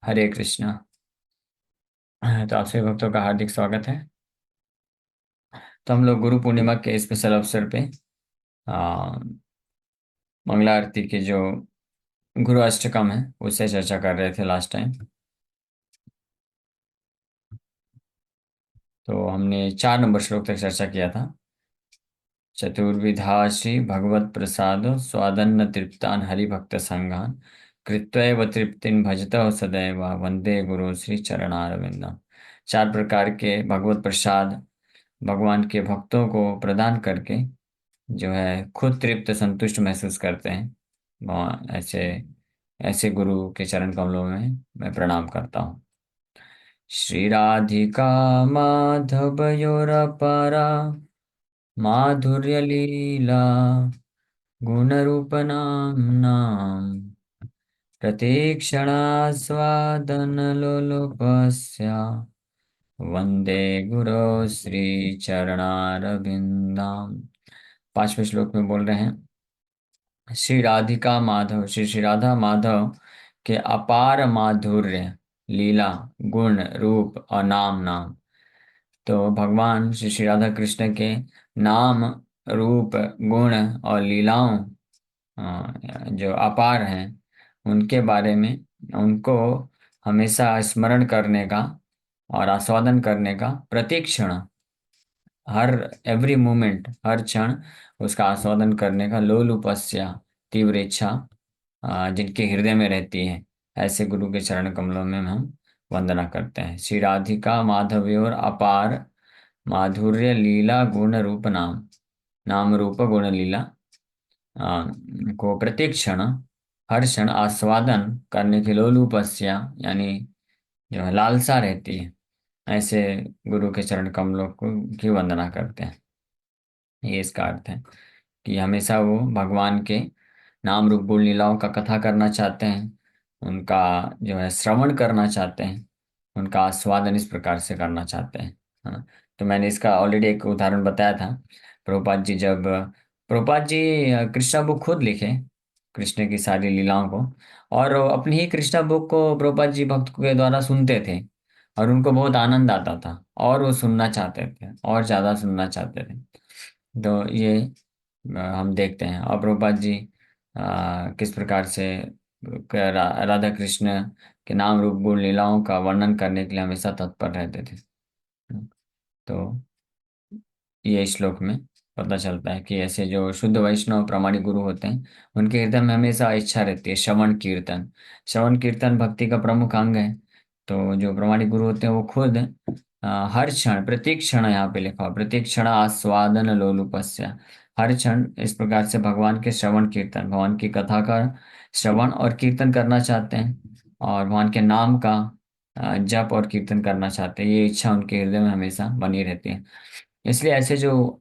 हरे कृष्णा। तो आप सभी भक्तों का हार्दिक स्वागत है। तो हम लोग गुरु पूर्णिमा के स्पेशल अवसर पे आ, मंगला आरती के जो गुरु अष्टकम है उससे चर्चा कर रहे थे लास्ट टाइम। तो हमने 4 नंबर श्लोक तक चर्चा किया था। चतुर्विधा श्री भगवत प्रसाद स्वादन्न तृप्तान हरिभक्त संघान कृत्वैव तृप्तिन भजतः सदैव वंदे गुरु श्री चरणारविंदम। 4 प्रकार के भगवत प्रसाद भगवान के भक्तों को प्रदान करके जो है खुद तृप्त संतुष्ट महसूस करते हैं। ऐसे ऐसे गुरु के चरण कमलों में मैं प्रणाम करता हूँ। श्री राधिका माधवयोरपरा माधुर्य लीला गुणरूपनाम्नाम् प्रतीक्षणास्वादनलोलुपस्य वंदे गुरो श्री चरणारविंदाम। 5वें श्लोक में बोल रहे हैं, श्री राधिका माधव श्री श्री राधा माधव के अपार माधुर्य लीला गुण रूप और नाम। तो भगवान श्री श्री राधा कृष्ण के नाम रूप गुण और लीलाओं जो अपार हैं उनके बारे में उनको हमेशा स्मरण करने का और आस्वादन करने का प्रत्येक क्षण, हर एवरी मोमेंट, हर क्षण उसका आस्वादन करने का लोलुपस्या तीव्र इच्छा जिनके हृदय में रहती है, ऐसे गुरु के चरण कमलों में हम वंदना करते हैं। श्री राधिका माधव्योर अपार माधुर्य लीला गुण रूप नाम, नाम रूप गुण लीला आ, को प्रत्येक क्षण, हर क्षण आस्वादन करने की लोलुपस्या यानी जो है लालसा रहती है, ऐसे गुरु के चरण कमलों को की वंदना करते हैं। ये इसका अर्थ है कि हमेशा वो भगवान के नाम रूप गुण लीलाओं का कथा करना चाहते हैं, उनका जो है श्रवण करना चाहते हैं, उनका आस्वादन इस प्रकार से करना चाहते हैं। हाँ, तो मैंने इसका ऑलरेडी एक उदाहरण बताया था। प्रभुपाद जी कृष्णा बुक खुद लिखे, कृष्ण की सारी लीलाओं को, और वो अपनी ही कृष्णा बुक को प्रभुपाद जी भक्त के द्वारा सुनते थे और उनको बहुत आनंद आता था और वो सुनना चाहते थे और ज़्यादा सुनना चाहते थे। तो ये हम देखते हैं। और प्रभुपाद जी किस प्रकार से राधा कृष्ण के नाम रूप गुण लीलाओं का वर्णन करने के लिए हमेशा तत्पर रहते थे। तो ये श्लोक में पता चलता है कि ऐसे जो शुद्ध वैष्णव प्रामाणिक गुरु होते हैं उनके हृदय में हमेशा इच्छा रहती है श्रवण कीर्तन। श्रवण कीर्तन भक्ति का प्रमुख अंग है। तो जो प्रामाणिक गुरु होते हैं वो खुद हर क्षण, प्रत्येक क्षण, यहाँ पे लिखा हुआ प्रत्येक क्षण आस्वादन लोलुपस्या, हर क्षण इस प्रकार से भगवान के श्रवण कीर्तन, भगवान की कथा का श्रवण और कीर्तन करना चाहते हैं और भगवान के नाम का जप और कीर्तन करना चाहते हैं। ये इच्छा उनके हृदय में हमेशा बनी रहती है। इसलिए ऐसे जो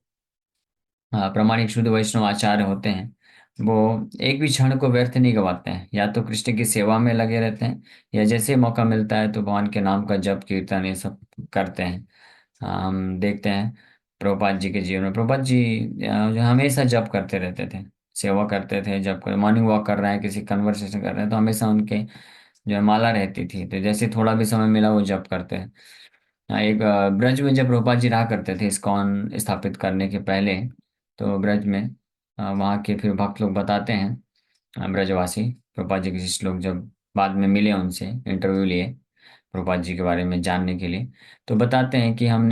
प्रामाणिक शुद्ध वैष्णव आचार्य होते हैं वो एक भी क्षण को व्यर्थ नहीं गवाते हैं, या तो कृष्ण की सेवा में लगे रहते हैं या जैसे ही मौका मिलता है तो भगवान के नाम का जप कीर्तन ये सब करते हैं। हम देखते हैं प्रभुपाद जी के जीवन में, प्रभुपाद जी जो हमेशा जप करते रहते थे, सेवा करते थे, जब कोई मॉर्निंग वॉक कर रहे हैं, किसी कन्वर्सेशन कर रहे हैं तो हमेशा उनके जो है माला रहती थी, तो जैसे थोड़ा भी समय मिला वो जप करते हैं। एक ब्रज में जब प्रभुपाद जी रहा करते थे इस्कॉन स्थापित करने के पहले, तो ब्रज में वहाँ के फिर भक्त लोग बताते हैं, ब्रजवासी प्रभुपाद जी के शिष्य लोग जब बाद में मिले उनसे, इंटरव्यू लिए प्रभुपाद जी के बारे में जानने के लिए, तो बताते हैं कि हम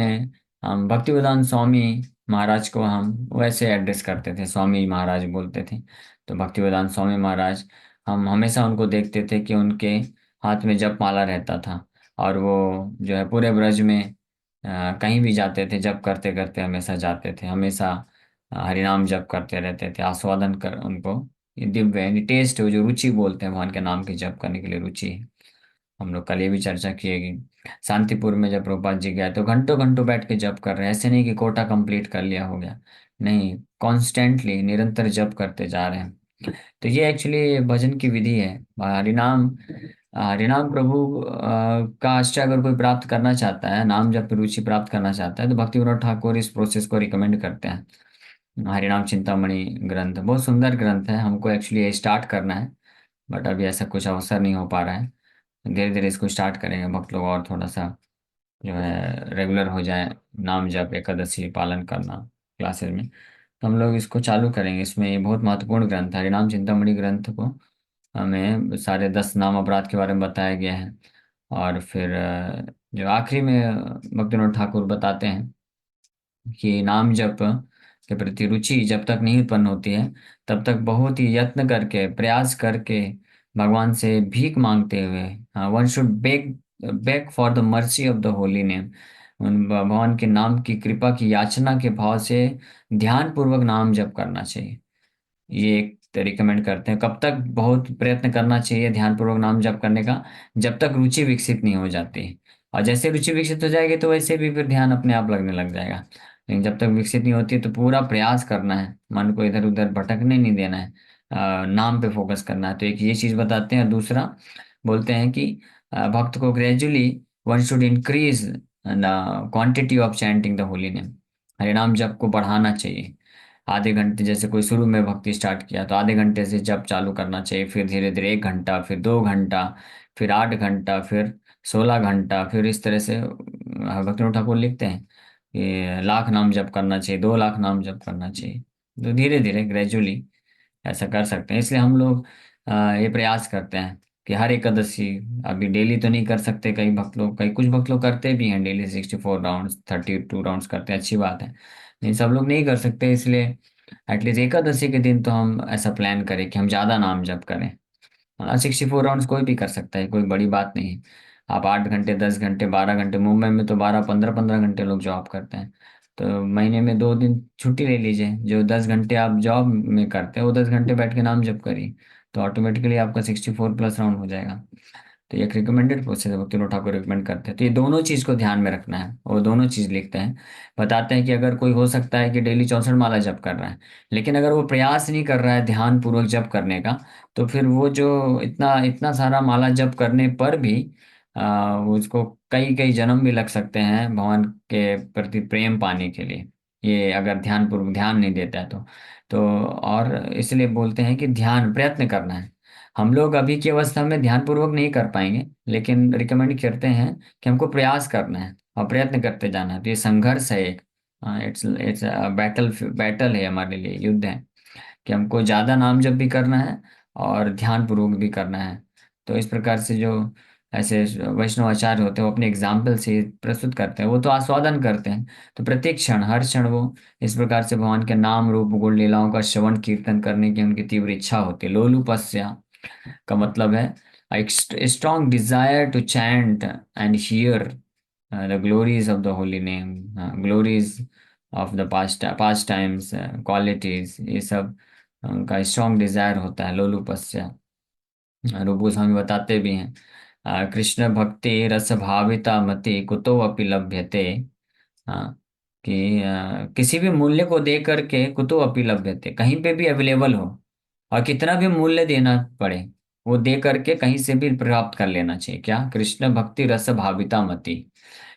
भक्तिवेदांत स्वामी महाराज को हम वैसे एड्रेस करते थे, स्वामी महाराज बोलते थे। तो भक्तिवेदांत स्वामी महाराज, हम हमेशा उनको देखते थे कि उनके हाथ में जप माला रहता था और वो जो है पूरे ब्रज में कहीं भी जाते थे जप करते करते हमेशा जाते थे, हमेशा हरिनाम जप करते रहते थे, आस्वादन कर उनको ये दिव्य यानी टेस्ट जो रुचि बोलते हैं भगवान के नाम की जप करने के लिए रुचि है। हम लोग कल ये भी चर्चा किएगी। शांतिपुर में जब प्रभुपाद जी गए तो घंटों घंटों बैठ के जप कर रहे हैं, ऐसे नहीं कि कोटा कंप्लीट कर लिया हो गया, नहीं, कॉन्स्टेंटली निरंतर जप करते जा रहे हैं। तो ये एक्चुअली भजन की विधि है। हरिनाम हरिनाम प्रभु का आश्रय अगर कोई प्राप्त करना चाहता है, नाम जप की रुचि प्राप्त करना चाहता है, तो भक्ति विनोद ठाकुर इस प्रोसेस को रिकमेंड करते हैं। हरिनाम चिंतामणि ग्रंथ बहुत सुंदर ग्रंथ है, हमको एक्चुअली ये स्टार्ट करना है बट अभी ऐसा कुछ अवसर नहीं हो पा रहा है। धीरे धीरे इसको स्टार्ट करेंगे भक्त लोग, और थोड़ा सा जो है रेगुलर हो जाए नाम जप एकादशी पालन करना क्लासेस में। तो हम लोग इसको चालू करेंगे। इसमें ये बहुत महत्वपूर्ण ग्रंथ है, हरिनाम चिंतामणि ग्रंथ को हमें सारे 10 नाम अपराध के बारे में बताया गया है। और फिर जो आखिरी में भक्ति विनोद ठाकुर बताते हैं कि नाम जप के प्रति रुचि जब तक नहीं उत्पन्न होती है, तब तक बहुत ही यत्न करके प्रयास करके भगवान से भीख मांगते हुए, one should beg beg for the mercy of the holy name, उन भगवान के नाम की कृपा की याचना के भाव से ध्यान पूर्वक नाम जप करना चाहिए। ये एक रिकमेंड करते हैं। कब तक बहुत प्रयत्न करना चाहिए ध्यानपूर्वक नाम जप करने का? जब तक रुचि विकसित नहीं हो जाती। और जैसे रुचि विकसित हो जाएगी तो वैसे भी फिर ध्यान अपने आप लगने लग जाएगा। लेकिन जब तक विकसित नहीं होती तो पूरा प्रयास करना है, मन को इधर उधर भटकने नहीं देना है, नाम पे फोकस करना है। तो एक ये चीज बताते हैं। और दूसरा बोलते हैं कि भक्त को gradually one should increase the quantity of chanting the holy name, हरिनाम जप को बढ़ाना चाहिए। आधे घंटे, जैसे कोई शुरू में भक्ति स्टार्ट किया तो आधे घंटे से जप चालू करना चाहिए, फिर धीरे धीरे 1 घंटा, फिर 2 घंटा, फिर 8 घंटा, फिर 16 घंटा, फिर इस तरह से भक्तिनाथ ठाकुर लिखते हैं कि लाख नाम जप करना चाहिए, 2 लाख नाम जप करना चाहिए। तो धीरे धीरे ग्रेजुअली ऐसा कर सकते हैं। इसलिए हम लोग ये प्रयास करते हैं कि हर एकादशी, अभी डेली तो नहीं कर सकते, कई भक्त लोग, कई कुछ भक्त लोग करते भी हैं डेली 64 राउंड्स, 32 राउंड्स करते हैं, अच्छी बात है। नहीं, सब लोग नहीं कर सकते, इसलिए एटलीस्ट एकादशी के दिन तो हम ऐसा प्लान करें कि हम ज़्यादा नाम जप करें। 64 राउंड्स कोई भी कर सकता है, कोई बड़ी बात नहीं है। आप 8 घंटे, 10 घंटे, 12 घंटे, मुंबई में तो 12, 15, 15 घंटे लोग जॉब करते हैं। तो महीने में 2 दिन छुट्टी ले लीजिए, जो 10 घंटे आप जॉब में करते हैं वो 10 घंटे बैठ के नाम जप करिए, तो ऑटोमेटिकली आपका 64+ राउंड हो जाएगा। तो ये एक रिकमेंडेड प्रोसेस है, भक्ति ठाकुर रिकमेंड करते हैं। तो ये दोनों चीज को ध्यान में रखना है, और दोनों चीज लिखते हैं। बताते हैं कि अगर कोई हो सकता है कि डेली 64 माला जप कर रहा है, लेकिन अगर वो प्रयास नहीं कर रहा है ध्यान पूर्वक जप करने का, तो फिर वो जो इतना इतना सारा माला जप करने पर भी उसको कई कई जन्म भी लग सकते हैं भगवान के प्रति प्रेम पाने के लिए, ये अगर ध्यान पूर्वक ध्यान नहीं देता है तो और इसलिए बोलते हैं कि ध्यान प्रयत्न करना है। हम लोग अभी की अवस्था में ध्यान पूर्वक नहीं कर पाएंगे, लेकिन रिकमेंड करते हैं कि हमको प्रयास करना है और प्रयत्न करते जाना है। तो ये संघर्ष है एक, इट्स इट्स बैटल, बैटल है हमारे लिए, युद्ध है कि हमको ज्यादा नाम जप भी करना है और ध्यान पूर्वक भी करना है। तो इस प्रकार से जो ऐसे वैष्णव आचार्य होते हैं वो अपने एग्जाम्पल से प्रस्तुत करते हैं, वो तो आस्वादन करते हैं। तो प्रत्येक क्षण, हर क्षण वो इस प्रकार से भगवान के नाम रूप गुण लीलाओं का श्रवण कीर्तन करने की उनकी तीव्र इच्छा होती है। लोलुपस्या का मतलब है एक strong desire to chant and hear the glories of the holy name, glories of the past times, qualities, ये सब उनका स्ट्रॉन्ग डिजायर होता है, लोलुपस्या। रूप गोस्वामी बताते भी हैं कृष्ण भक्ति रस भाविता मति कुतो अपि लभ्यते, हाँ, कि किसी भी मूल्य को दे करके कुतो अपि लभ्यते, कहीं पे भी अवेलेबल हो और कितना भी मूल्य देना पड़े, वो दे करके कहीं से भी प्राप्त कर लेना चाहिए। क्या? कृष्ण भक्ति रस भाविता मति।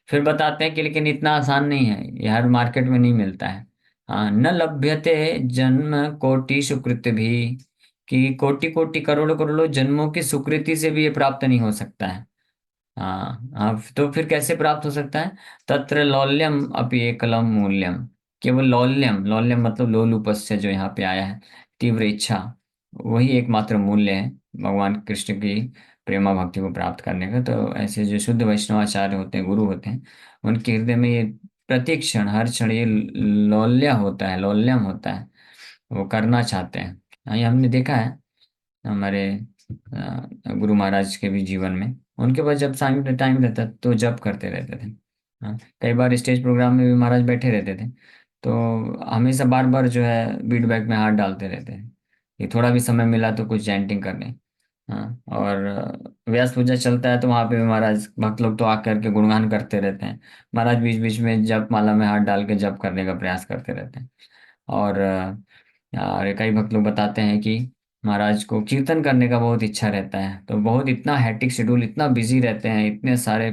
फिर बताते हैं कि लेकिन इतना आसान नहीं है, ये हर मार्केट में नहीं मिलता है। हाँ, न लभ्यते जन्म कोटि सुकृत भी, कि कोटि कोटि करोड़ों करोड़ों जन्मों की सुकृति से भी ये प्राप्त नहीं हो सकता है। हाँ हाँ, तो फिर कैसे प्राप्त हो सकता है? तत्र लौल्यम अपि एकलम मूल्यम, केवल लौल्यम, लौल्यम मतलब लोलुपस्य जो यहाँ पे आया है, तीव्र इच्छा, वही एकमात्र मूल्य है भगवान कृष्ण की प्रेमा भक्ति को प्राप्त करने का। तो ऐसे जो शुद्ध वैष्णवाचार्य होते हैं, गुरु होते हैं, उनके हृदय में ये प्रत्येक क्षण, हर क्षण ये लौल्य होता है, लौल्यम होता है, वो करना चाहते हैं। ये हमने देखा है हमारे गुरु महाराज के भी जीवन में। उनके पास जब टाइम टाइम रहता तो जब करते रहते थे। हाँ, कई बार स्टेज प्रोग्राम में भी महाराज बैठे रहते थे, तो हमेशा बार बार जो है बीट बैग में हाथ डालते रहते हैं कि थोड़ा भी समय मिला तो कुछ चैंटिंग कर लें। हाँ, और व्यास पूजा चलता है तो वहाँ पे भी महाराज, भक्त लोग तो आकर के गुणगान करते रहते हैं, महाराज बीच बीच में जप माला में हाथ डाल के जप करने का प्रयास करते रहते हैं। और कई भक्त लोग बताते हैं कि महाराज को कीर्तन करने का बहुत इच्छा रहता है, तो बहुत इतना हैट्रिक शेड्यूल, इतना बिजी रहते हैं, इतने सारे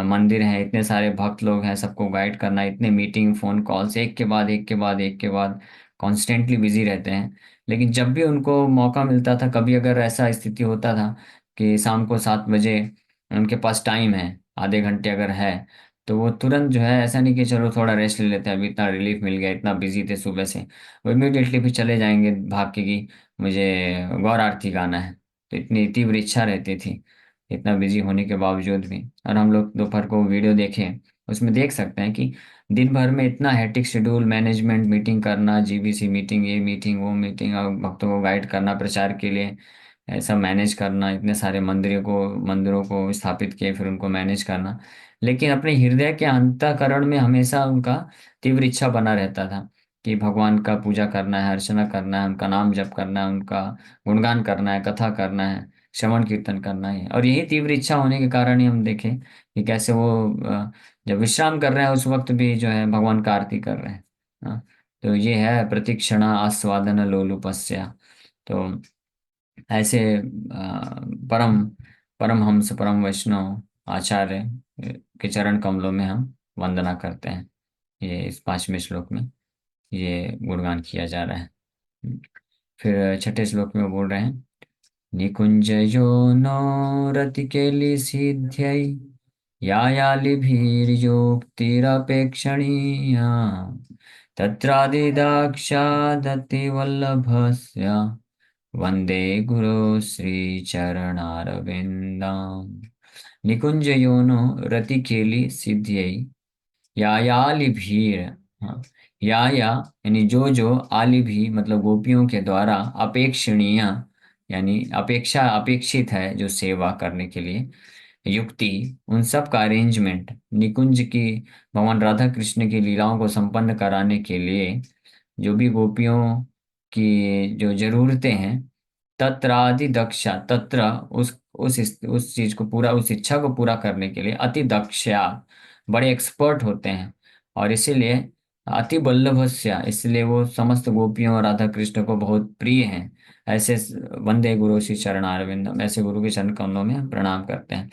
मंदिर हैं, इतने सारे भक्त लोग हैं, सबको गाइड करना, इतने मीटिंग फोन कॉल्स एक के बाद एक के बाद एक के बाद कॉन्स्टेंटली बिजी रहते हैं। लेकिन जब भी उनको मौका मिलता था, कभी अगर ऐसा स्थिति होता था कि शाम को 7 बजे उनके पास टाइम है, आधे घंटे अगर है, तो वो तुरंत जो है, ऐसा नहीं कि चलो थोड़ा रेस्ट ले लेते हैं, अभी इतना रिलीफ मिल गया, इतना बिजी थे सुबह से, वो इमीडिएटली फिर चले जाएंगे भाग के कि मुझे गौर आरती गाना है। तो इतनी तीव्र इच्छा रहती थी, इतना बिजी होने के बावजूद भी। और हम लोग दोपहर को वीडियो देखें, उसमें देख सकते हैं कि दिन भर में इतना हैट्रिक शेड्यूल, मैनेजमेंट मीटिंग करना, जीबीसी मीटिंग, ये मीटिंग वो मीटिंग, और भक्तों को गाइड करना प्रचार के लिए, ऐसा मैनेज करना, इतने सारे मंदिरों को स्थापित किए, फिर उनको मैनेज करना। लेकिन अपने हृदय के अंतःकरण में हमेशा उनका तीव्र इच्छा बना रहता था कि भगवान का पूजा करना है, अर्चना करना है, उनका नाम जप करना है, उनका गुणगान करना है, कथा करना है, श्रवण कीर्तन करना है। और यही तीव्र इच्छा होने के कारण ही हम देखें कि कैसे वो जब विश्राम कर रहे हैं उस वक्त भी जो है भगवान का आरती कर रहे हैं। हाँ, तो ये है प्रतिक्षणा आस्वादन लोलुपस्या। तो ऐसे परम परमहंस परम वैष्णव आचार्य के चरण कमलों में हम वंदना करते हैं। ये इस 5वें श्लोक में ये गुणगान किया जा रहा है। फिर छठे श्लोक में वो बोल रहे हैं, निकुंजयो नो रतिकेलिसिध्यै यायालिभिर्योक्तिरपेक्षणीया तत्रादिदाक्षादतिवल्लभस्य वंदे गुरु श्रीचरणारविन्दम्। निकुंजयोनो रतिकेलि सिद्ध्यै यायाली भीड़। हाँ, या यानी जो आली भी मतलब गोपियों के द्वारा अपेक्षणीय, यानी अपेक्षित है, जो सेवा करने के लिए युक्ति, उन सब का अरेंजमेंट, निकुंज की भगवान राधा कृष्ण की लीलाओं को संपन्न कराने के लिए जो भी गोपियों की जो जरूरतें हैं, तत्रादि दक्षा, तत्र उस चीज को पूरा, उस इच्छा को पूरा करने के लिए अति दक्षा, बड़े एक्सपर्ट होते हैं। और इसीलिए अति बल्लभस्य, इसलिए वो समस्त गोपियों और राधा कृष्ण को बहुत प्रिय हैं। ऐसे वंदे गुरु श्री चरणारविंदम, ऐसे गुरु के चरण कमलों में हम प्रणाम करते हैं।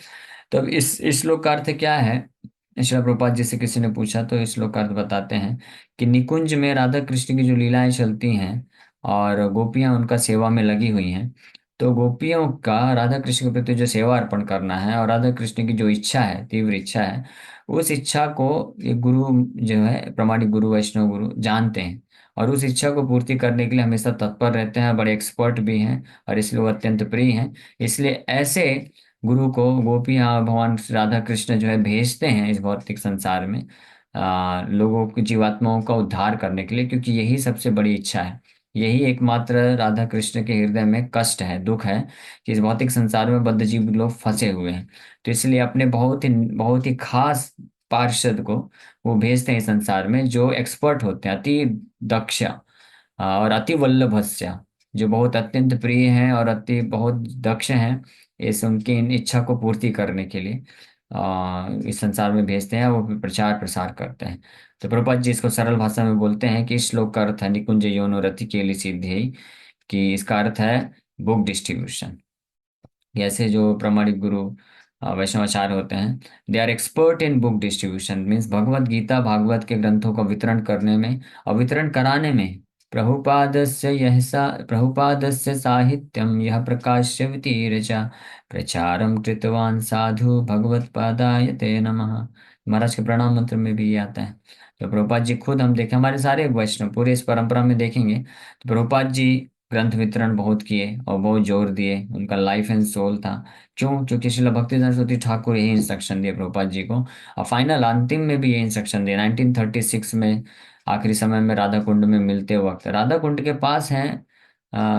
तो अब इस श्लोक का अर्थ क्या है? श्रील प्रभुपाद जी से किसी ने पूछा तो इस श्लोक का अर्थ बताते हैं कि निकुंज में राधा कृष्ण की जो लीलाएं चलती हैं और गोपियां उनका सेवा में लगी हुई हैं, तो गोपियों का राधा कृष्ण के प्रति जो सेवा अर्पण करना है और राधा कृष्ण की जो इच्छा है, तीव्र इच्छा है, उस इच्छा को ये गुरु जो है, प्रामाणिक गुरु वैष्णव गुरु जानते हैं, और उस इच्छा को पूर्ति करने के लिए हमेशा तत्पर रहते हैं, बड़े एक्सपर्ट भी हैं, और इसलिए वो अत्यंत प्रिय हैं। इसलिए ऐसे गुरु को गोपियाँ भगवान श्री राधा कृष्ण जो है भेजते हैं इस भौतिक संसार में, लोगों की जीवात्माओं का उद्धार करने के लिए, क्योंकि यही सबसे बड़ी इच्छा है। यही एकमात्र राधा कृष्ण के हृदय में कष्ट है, दुख है, कि इस भौतिक संसार में बद्ध जीव लोग फंसे हुए हैं। तो इसलिए अपने बहुत ही खास पार्षद को वो भेजते हैं इस संसार में, जो एक्सपर्ट होते हैं, अति दक्ष और अति वल्लभस्य, जो बहुत अत्यंत प्रिय हैं और अति बहुत दक्ष हैं इस उनकी इन इच्छा को पूर्ति करने के लिए, इस संसार में भेजते हैं, वो फिर प्रचार प्रसार करते हैं। तो प्रभुपाद जी इसको सरल भाषा में बोलते हैं कि इस श्लोक का अर्थ है निकुंज योनो रति केली सिद्धि, कि इसका अर्थ है बुक डिस्ट्रीब्यूशन। ऐसे जो प्रामाणिक गुरु वैष्णवाचार्य होते हैं, they are expert in book distribution, means Bhagavad Gita Bhagavata के ग्रंथों का वितरण करने में और वितरण कराने में। प्रभुपादस्य साहित्यम यह प्रकाश्यवती ऋचा प्रचारम कृतवान साधु भगवत्पादाय ते नमः। महाराज के प्रणाम मंत्र में भी ये आता है। तो प्रभुपाद जी खुद, हम देखें हमारे सारे वैष्णव पूरे इस परंपरा में देखेंगे तो प्रभुपाद जी ग्रंथ वितरण बहुत किए और बहुत जोर दिए, उनका लाइफ एंड सोल था। क्यों? क्योंकि श्रील भक्तिदास सरस्वती ठाकुर यही इंस्ट्रक्शन दिए प्रभुपाद जी को, और फाइनल अंतिम में भी ये इंस्ट्रक्शन दिए 1936 में, आखिरी समय में राधा कुंड में मिलते वक्त। राधा कुंड के पास हैं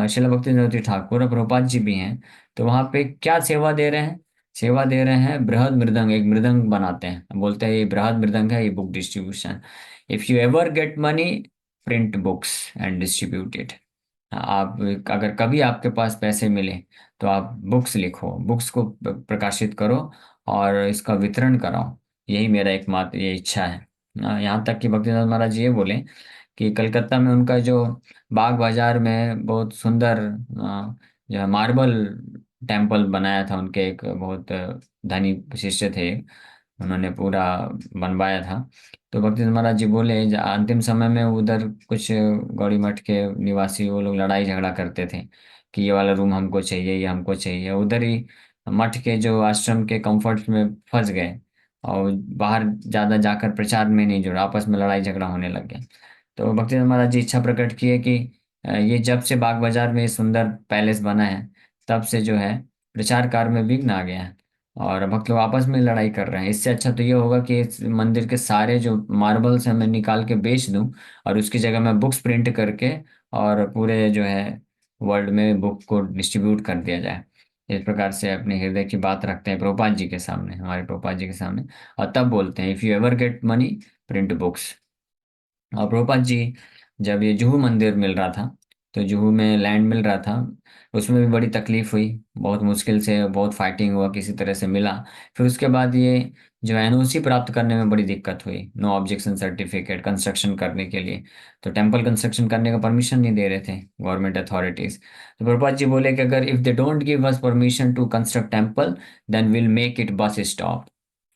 श्रील भक्तिदास सरस्वती ठाकुर और प्रभुपाद जी भी हैं। तो वहाँ पे क्या सेवा दे रहे हैं? सेवा दे रहे हैं बृहद मृदंग, एक मृदंग बनाते हैं, बोलते हैं ये बृहद मृदंग है, ये book distribution. If you ever get money, print books and distribute it. आप, अगर कभी आपके पास पैसे मिले तो आप बुक्स लिखो, बुक्स को प्रकाशित करो और इसका वितरण कराओ। यही मेरा एकमात्र ये इच्छा है। यहाँ तक कि भक्तिनाथ महाराज ये बोले कि कलकत्ता में उनका जो बाग बाजार में बहुत सुंदर जो है मार्बल टेम्पल बनाया था, उनके एक बहुत धनी शिष्य थे, उन्होंने पूरा बनवाया था। तो भक्ति महाराज जी बोले अंतिम समय में उधर कुछ गौड़ी मठ के निवासी वो लोग लड़ाई झगड़ा करते थे कि ये वाला रूम हमको चाहिए, ये हमको चाहिए, उधर ही मठ के जो आश्रम के कंफर्ट में फंस गए, और बाहर ज़्यादा जाकर प्रचार में नहीं जुड़ा, आपस में लड़ाई झगड़ा होने लग गया। तो भक्तिवेदांत महाराज जी इच्छा प्रकट किए कि ये जब से बाग बाजार में ये सुंदर पैलेस बना है, तब से जो है प्रचार कार्य में विघ्न आ गया है, और भक्त लोग आपस में लड़ाई कर रहे हैं। इससे अच्छा तो ये होगा कि इस मंदिर के सारे जो मार्बल्स हैं मैं निकाल के बेच दूं, और उसकी जगह मैं बुक्स प्रिंट करके और पूरे जो है वर्ल्ड में बुक को डिस्ट्रीब्यूट कर दिया जाए। इस प्रकार से अपने हृदय की बात रखते हैं प्रभुपाद जी के सामने, हमारे प्रभुपाद जी के सामने, और तब बोलते हैं, if you ever get money, print books. और प्रभुपाद जी जब ये जुहू मंदिर मिल रहा था, तो जुहू में लैंड मिल रहा था, उसमें भी बड़ी तकलीफ हुई, बहुत मुश्किल से बहुत फाइटिंग हुआ, किसी तरह से मिला। फिर उसके बाद ये जो एनओसी प्राप्त करने में बड़ी दिक्कत हुई, नो ऑब्जेक्शन सर्टिफिकेट कंस्ट्रक्शन करने के लिए। तो टेम्पल कंस्ट्रक्शन करने का परमिशन नहीं दे रहे थे गवर्नमेंट अथॉरिटीज। तो प्रभुपाद जी बोले कि अगर if they don't give us permission to construct temple, then will make it bus stop.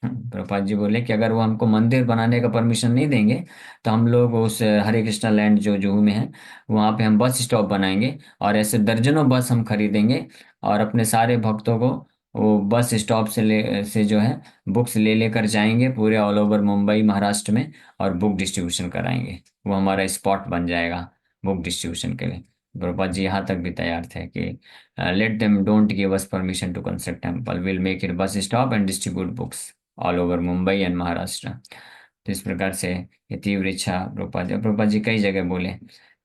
Prabhupada ji बोले कि अगर वो हमको मंदिर बनाने का परमिशन नहीं देंगे, तो हम लोग उस हरे कृष्णा लैंड जो जुहू में है, वहाँ पे हम बस स्टॉप बनाएंगे, और ऐसे दर्जनों बस हम खरीदेंगे, और अपने सारे भक्तों को वो बस स्टॉप से जो है बुक्स ले लेकर जाएंगे पूरे ऑल ओवर मुंबई महाराष्ट्र में, और बुक डिस्ट्रीब्यूशन कराएंगे। वो हमारा स्पॉट बन जाएगा बुक डिस्ट्रीब्यूशन के लिए। प्रभुपाद जी यहाँ तक भी तैयार थे कि let them don't give us permission to construct temple, will make it bus stop and distribute books all over Mumbai and Maharashtra. तो इस प्रकार से ये तीव्र इच्छा प्रभुपाद जी कई जगह बोले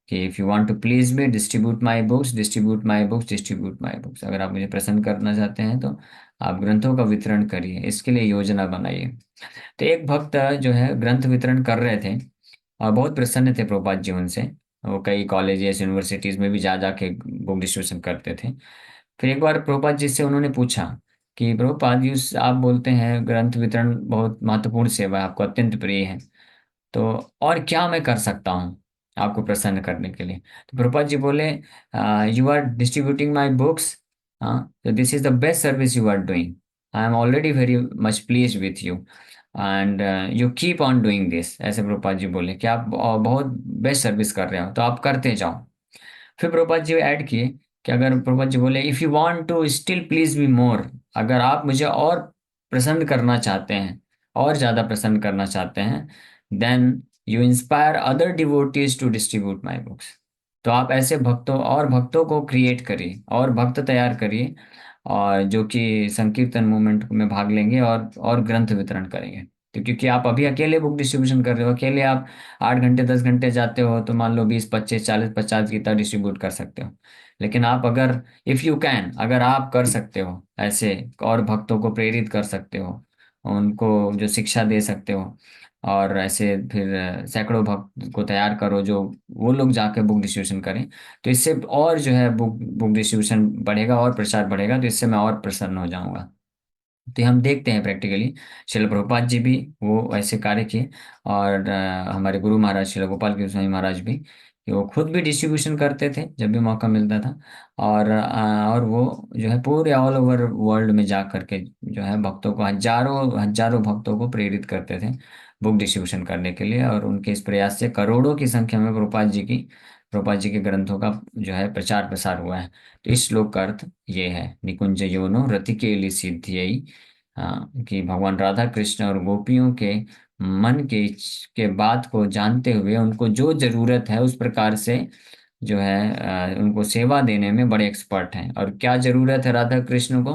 कि if you want to please me, distribute my books, distribute my books, distribute my books. अगर आप मुझे प्रसन्न करना चाहते हैं, तो आप ग्रंथों का वितरण करिए, इसके लिए योजना बनाइए। तो एक भक्त जो है ग्रंथ वितरण कर रहे थे, और बहुत प्रसन्न थे प्रभुपाद जी उनसे। वो कई कॉलेजेस यूनिवर्सिटीज में भी जा जाके बुक डिस्ट्रीब्यूशन करते थे। फिर एक बार प्रभुपाद जी से उन्होंने पूछा कि प्रभुपाद जी, आप बोलते हैं ग्रंथ वितरण बहुत महत्वपूर्ण सेवा है, आपको अत्यंत प्रिय है, तो और क्या मैं कर सकता हूँ आपको प्रसन्न करने के लिए? तो प्रभुपाद जी बोले, you are distributing my books, हाँ, तो this is the best service you are doing. I am already very much please with you, and you keep on doing this. ऐसे प्रभुपाद जी बोले कि आप बहुत बेस्ट सर्विस कर रहे हो, तो आप करते जाओ। फिर प्रभुपाद जी ऐड किए कि अगर प्रभुपाद जी बोले, if you want to still please me more, अगर आप मुझे और प्रसन्न करना चाहते हैं, और ज़्यादा प्रसन्न करना चाहते हैं, then you inspire other devotees to distribute my books. तो आप ऐसे भक्तों और भक्तों को क्रिएट करिए, और भक्त तैयार करिए, और जो कि संकीर्तन मूवमेंट में भाग लेंगे, और ग्रंथ वितरण करेंगे। तो क्योंकि आप अभी अकेले बुक डिस्ट्रीब्यूशन कर रहे हो, अकेले आप 8 घंटे 10 घंटे जाते हो, तो मान लो 20 25 40 50 गीता डिस्ट्रीब्यूट कर सकते हो। लेकिन आप अगर, इफ़ यू कैन, अगर आप कर सकते हो ऐसे, और भक्तों को प्रेरित कर सकते हो, उनको जो शिक्षा दे सकते हो, और ऐसे फिर सैकड़ों भक्त को तैयार करो जो वो लोग जाके बुक डिस्ट्रीब्यूशन करें, तो इससे और जो है बुक बुक डिस्ट्रीब्यूशन बढ़ेगा और प्रचार बढ़ेगा, तो इससे मैं और प्रसन्न हो जाऊंगा। तो ये हम देखते हैं प्रैक्टिकली, शिल प्रभुपाद जी भी वो ऐसे कार्य किए, और हमारे गुरु महाराज शिल गोपाल कृष्ण स्वामी महाराज भी, कि वो खुद भी डिस्ट्रीब्यूशन करते थे जब भी मौका मिलता था। और वो जो है पूरे ऑल ओवर वर्ल्ड में जा करके जो है भक्तों को, हजारों हजारों भक्तों को प्रेरित करते थे बुक डिस्ट्रीब्यूशन करने के लिए, और उनके इस प्रयास से करोड़ों की संख्या में प्रभुपाद जी के ग्रंथों का जो है प्रचार प्रसार हुआ है। तो इस श्लोक का अर्थ ये है, निकुंज योनो रति के लिए सिद्धि, हाँ, कि भगवान राधा कृष्ण और गोपियों के मन के बात को जानते हुए उनको जो जरूरत है उस प्रकार से जो है उनको सेवा देने में बड़े एक्सपर्ट हैं। और क्या जरूरत है राधा कृष्ण को?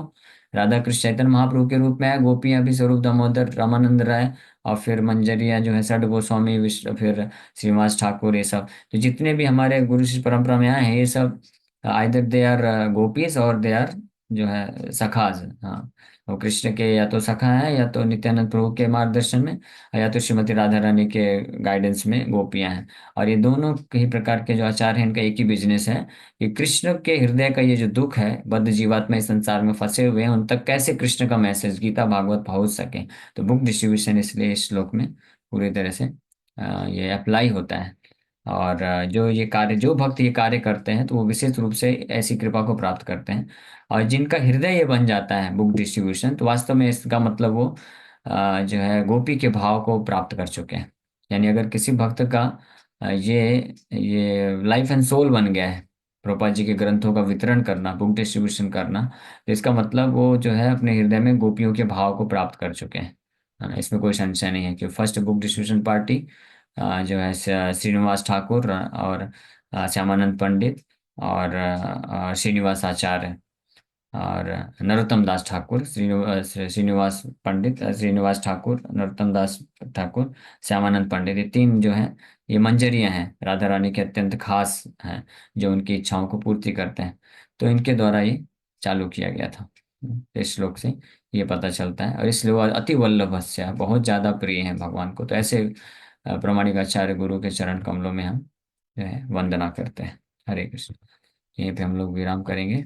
राधा कृष्ण चैतन्य महाप्रभु के रूप में है, गोपियां भी स्वरूप दामोदर रामानंद राय, और फिर मंजरिया जो है सड गोस्वामी विश्व, फिर श्रीनिवास ठाकुर, ये सब, तो जितने भी हमारे गुरु शिष्य परंपरा में आए हैं, ये सब आइदर दे आर गोपीज, और दे आर जो है सखाज। हाँ, वो कृष्ण के या तो सखा है, या तो नित्यानंद प्रभु के मार्गदर्शन में, या तो श्रीमती राधा रानी के गाइडेंस में गोपियां हैं। और ये दोनों ही प्रकार के जो आचार्य हैं, इनका एक ही बिजनेस है कि कृष्ण के हृदय का ये जो दुख है, बद्ध जीवात्मा इस संसार में फंसे हुए हैं, उन तक कैसे कृष्ण का मैसेज गीता भागवत पहुंच सके। तो बुक डिस्ट्रीब्यूशन इसलिए इस श्लोक में पूरी तरह से ये अप्लाई होता है। और जो ये कार्य, जो भक्त ये कार्य करते हैं, तो वो विशेष रूप से ऐसी कृपा को प्राप्त करते हैं। और जिनका हृदय ये बन जाता है बुक डिस्ट्रीब्यूशन, तो वास्तव में इसका मतलब वो जो है गोपी के भाव को प्राप्त कर चुके हैं। यानी अगर किसी भक्त का ये लाइफ एंड सोल बन गया है, प्रभुपाद जी के ग्रंथों का वितरण करना, बुक डिस्ट्रीब्यूशन करना, तो इसका मतलब वो जो है अपने हृदय में गोपियों के भाव को प्राप्त कर चुके हैं, है ना। इसमें कोई संशय नहीं है कि फर्स्ट बुक डिस्ट्रीब्यूशन पार्टी जो है श्रीनिवास ठाकुर और श्यामानंद पंडित और श्रीनिवास आचार्य और नरोत्तम दास ठाकुर, श्रीनिवास पंडित, श्रीनिवास ठाकुर, नरोत्तम दास ठाकुर, श्यामानंद पंडित, ये तीन जो हैं ये मंजरियां हैं, राधा रानी के अत्यंत खास हैं, जो उनकी इच्छाओं को पूर्ति करते हैं। तो इनके द्वारा ये चालू किया गया था। इस श्लोक से ये पता चलता है। और इसलिए वो अति वल्लभस्य, बहुत ज्यादा प्रिय हैं भगवान को। तो ऐसे प्रामाणिक आचार्य गुरु के चरण कमलों में हम जो है वंदना करते हैं। हरे कृष्ण। यहीं पे हम लोग विराम करेंगे।